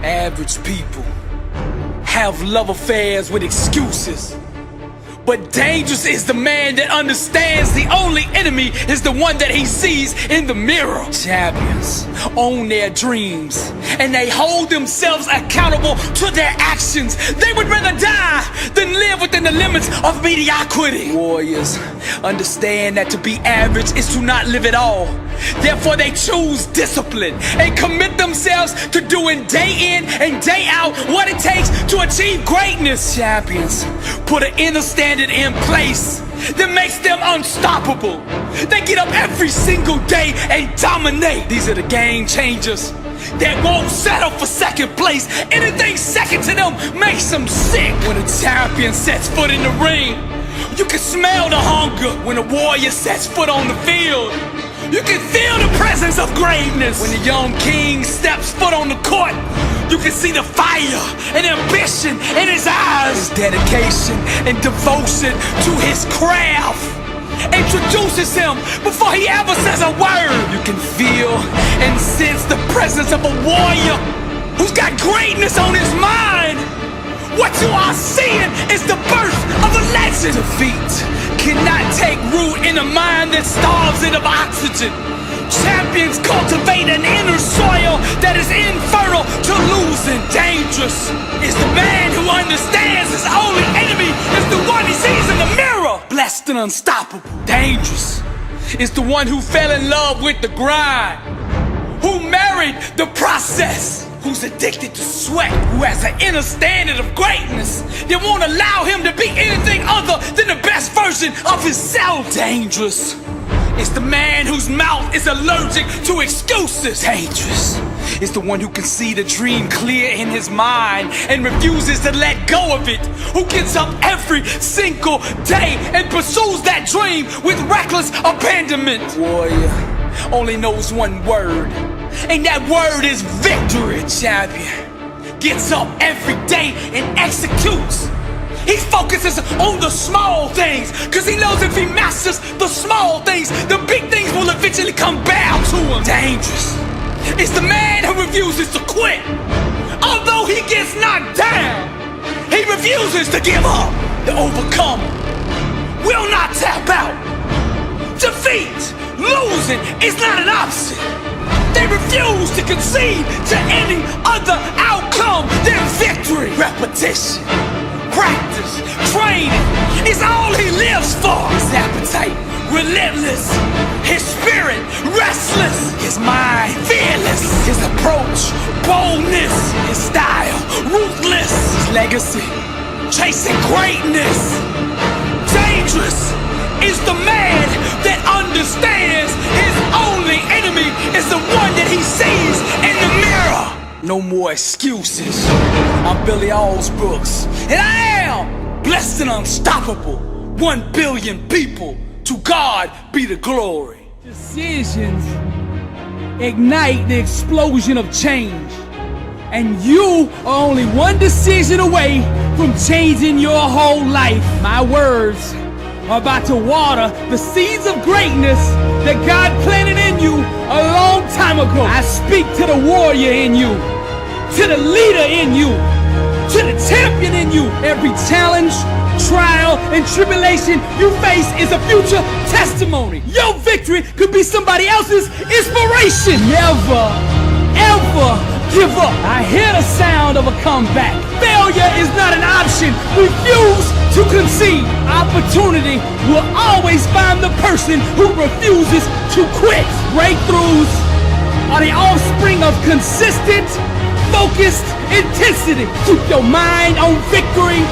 Average people have love affairs with excuses. But dangerous is the man that understands the only enemy is the one that he sees in the mirror. Champions own their dreams and they hold themselves accountable to their actions. They would rather die than live within the limits of mediocrity. Warriors understand that to be average is to not live at all. Therefore they choose discipline and commit themselves to doing day in and day out what it takes to achieve greatness. Champions put an inner standard in place that makes them unstoppable. They get up every single day and dominate. These are the game changers that won't settle for second place. Anything second to them makes them sick. When a champion sets foot in the ring, you can smell the hunger. When a warrior sets foot on the field, you can feel the presence of greatness. When the young king steps foot on the court, you can see the fire and ambition in his eyes. His dedication and devotion to his craft introduces him before he ever says a word. You can feel and sense the presence of a warrior who's got greatness on his mind. What you are seeing is the birth of a legend. Defeat cannot take root in a mind that starves it of oxygen. Champions cultivate an inner soil that is infertile to losing. Dangerous is the man who understands his only enemy is the one he sees in the mirror. Blessed and unstoppable. Dangerous is the one who fell in love with the grind, who married the process, who's addicted to sweat, who has an inner standard of greatness that won't allow him to be anything other than the best version of himself. Dangerous is the man whose mouth is allergic to excuses. Dangerous is the one who can see the dream clear in his mind and refuses to let go of it, who gets up every single day and pursues that dream with reckless abandonment. Warrior only knows one word, and that word is victory. Champion gets up every day and executes. He focuses on the small things, cause he knows if he masters the small things, the big things will eventually come bow to him. Dangerous is the man who refuses to quit. Although he gets knocked down, he refuses to give up. The overcomer will not tap out. Defeat, losing is not an option. They refuse to concede to any other outcome than victory. Repetition, practice, training is all he lives for. His appetite relentless, his spirit restless, his mind fearless, his approach boldness, his style ruthless, his legacy chasing greatness. Dangerous is the man that understands his only enemy is the one that he sees in the mirror. No more excuses. I'm Billy Allsbrooks, and I am blessed and unstoppable. 1 billion people, to God be the glory. Decisions ignite the explosion of change, and you are only one decision away from changing your whole life. My words are about to water the seeds of greatness that God planted in you a long time ago. I speak to the warrior in you, to the leader in you, to the champion in you. Every challenge, trial, and tribulation you face is a future testimony. Your victory could be somebody else's inspiration. Never, ever give up. I hear the sound of a comeback. Failure is not an option. Refuse to concede. Opportunity will always find the person who refuses to quit. Breakthroughs are the offspring of consistent, focused intensity. Keep your mind on victory.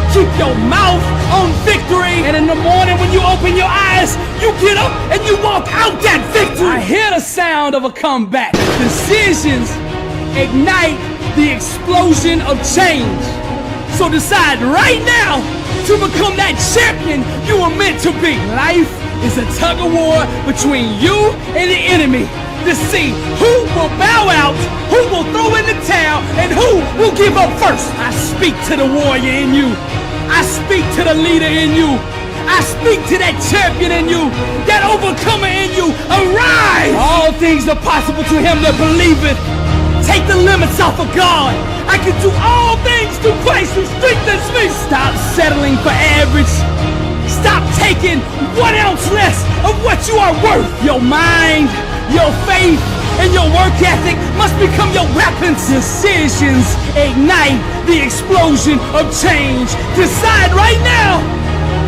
Keep your mouth on victory. And in the morning when you open your eyes, you get up and you walk out that victory. I hear the sound of a comeback. Decisions ignite the explosion of change. So decide right now to become that champion you were meant to be. Life is a tug of war between you and the enemy to see who will bow out, who will throw in the towel, and who will give up first. I speak to the warrior in you. I speak to the leader in you. I speak to that champion in you, that overcomer in you. Arise! All things are possible to him that believeth. Take the limits off of God. I can do all things through Christ who strengthens me. Stop settling for average. Stop taking 1 ounce less of what you are worth. Your mind, your faith, and your work ethic must become your weapons. Decisions ignite the explosion of change. Decide right now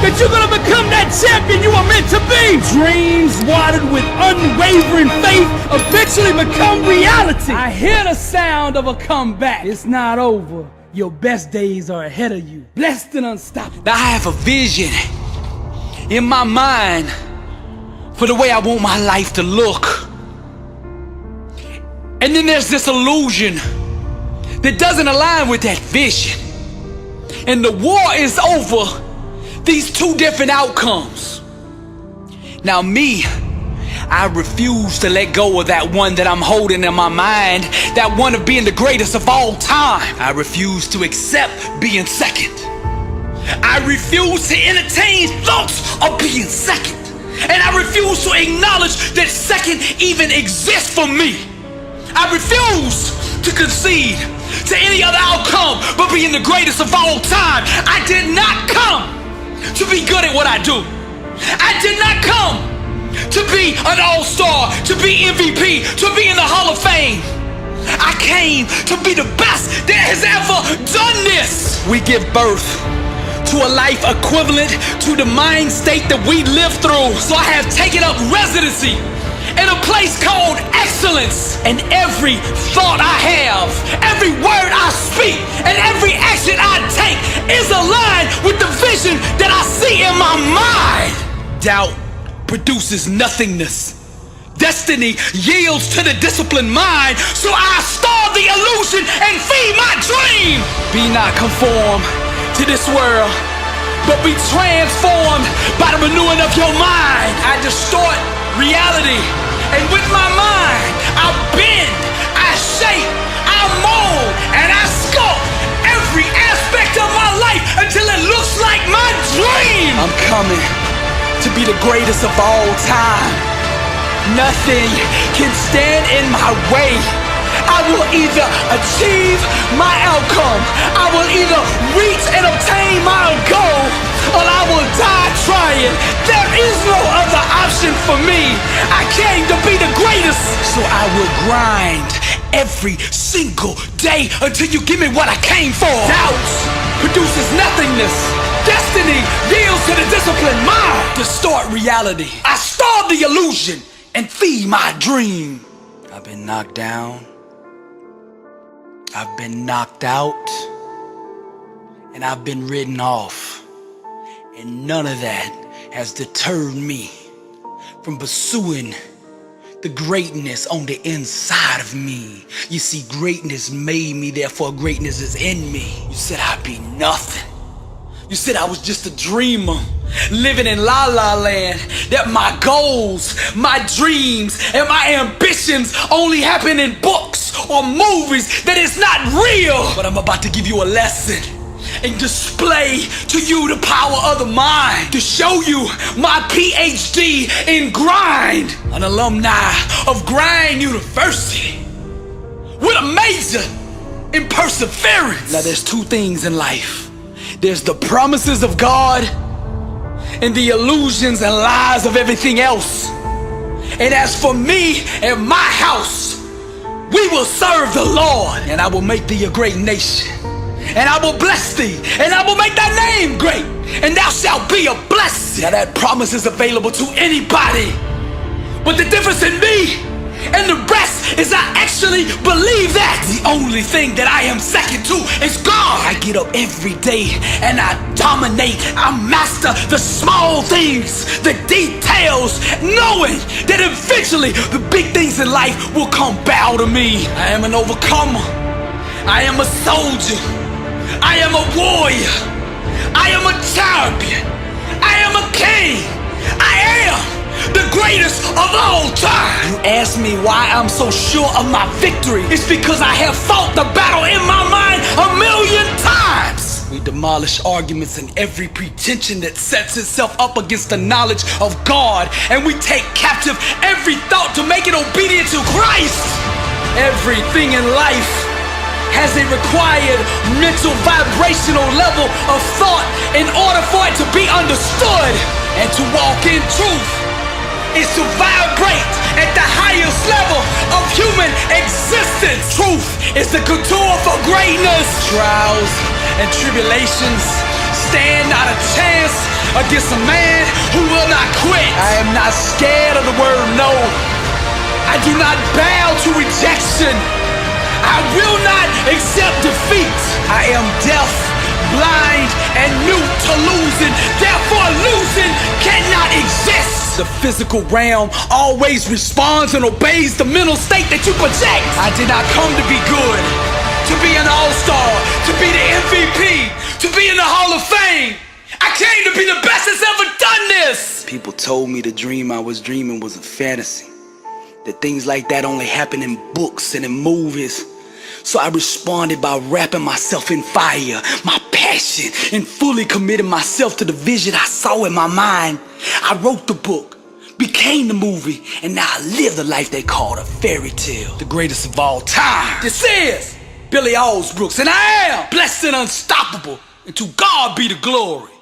that you're gonna become that champion you are meant to be. Dreams watered with unwavering faith eventually become reality. I hear the sound of a comeback. It's not over. Your best days are ahead of you. Blessed and unstoppable. Now I have a vision in my mind for the way I want my life to look. And then there's this illusion that doesn't align with that vision. And the war is over these two different outcomes. Now me, I refuse to let go of that one that I'm holding in my mind, that one of being the greatest of all time. I refuse to accept being second. I refuse to entertain thoughts of being second. And I refuse to acknowledge that second even exists for me. I refuse to concede to any other outcome but being the greatest of all time. I did not come to be good at what I do. I did not come to be an all-star, to be MVP, to be in the Hall of Fame. I came to be the best that has ever done this. We give birth to a life equivalent to the mind state that we live through. So I have taken up residency in a place called excellence. And every thought I have, every word I speak, and every action I take is aligned with the vision that I see in my mind. Doubt produces nothingness. Destiny yields to the disciplined mind. So I starve the illusion and feed my dream. Be not conformed to this world, but be transformed by the renewing of your mind. I distort reality, and with my mind I bend, I shape, I mold, and I sculpt every aspect of my life until it looks like my dream. I'm coming to be the greatest of all time. Nothing can stand in my way. I will either achieve my outcome, I will either reach and obtain my goal, or I will die trying. There is no other option for me. I came to be the greatest, so I will grind every single day until you give me what I came for. Doubt produces nothingness. Destiny yields to the disciplined mind. Distort reality. I starve the illusion and feed my dream. I've been knocked down, I've been knocked out, and I've been written off. And none of that has deterred me from pursuing the greatness on the inside of me. You see, greatness made me, therefore greatness is in me. You said I'd be nothing. You said I was just a dreamer, living in la la land, that my goals, my dreams, and my ambitions only happen in books or movies, that it's not real. But I'm about to give you a lesson and display to you the power of the mind, to show you my PhD in grind, an alumni of Grind University with a major in perseverance. Now there's two things in life. There's the promises of God and the illusions and lies of everything else. And as for me and my house, we will serve the Lord, and I will make thee a great nation, and I will bless thee, and I will make thy name great, and thou shalt be a blessing. Now that promise is available to anybody, but the difference in me and the rest is I actually believe that the only thing that I am second to is God. I get up every day and I dominate. I master the small things, the details, knowing that eventually the big things in life will come bow to me. I am an overcomer. I am a soldier. I am a warrior. I am a champion. I am a king. I am the greatest of all time. You ask me why I'm so sure of my victory. It's because I have fought the battle in my mind 1,000,000 times. We demolish arguments and every pretension that sets itself up against the knowledge of God, and we take captive every thought to make it obedient to Christ. Everything in life has a required mental vibrational level of thought in order for it to be understood. And to walk in truth is to vibrate at the highest level of human existence. Truth is the couture for greatness. Trials and tribulations stand not a chance against a man who will not quit. I am not scared of the word no. I do not bow to rejection. I will not accept defeat. I am deaf, blind, and mute to losing. Therefore, losing cannot exist. The physical realm always responds and obeys the mental state that you project. I did not come to be good, to be an all-star, to be the MVP, to be in the Hall of Fame. I came to be the best that's ever done this. People told me the dream I was dreaming was a fantasy, that things like that only happen in books and in movies. So I responded by wrapping myself in fire, my passion, and fully committing myself to the vision I saw in my mind. I wrote the book, became the movie, and now I live the life they called a fairy tale. The greatest of all time. This is Billy Allsbrooks, and I am blessed and unstoppable, and to God be the glory.